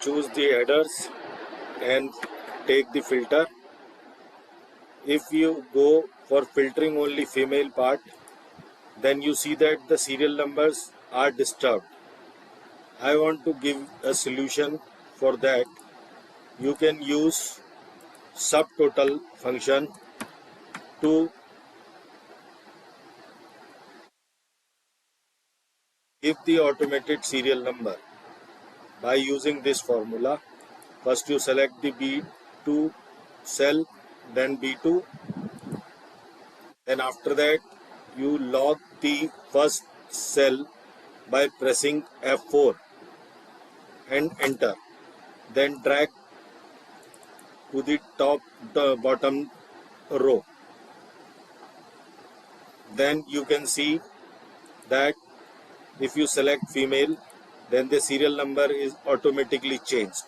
choose the headers and take the filter. If you go for filtering only female part, then you see that the serial numbers are disturbed. I want to give a solution for that. You can use subtotal function to give the automated serial number. By using this formula, first you select the B2 cell, then B2, then after that you log the first cell by pressing F4 and enter, then drag to the bottom row. Then you can see that if you select female, then the serial number is automatically changed.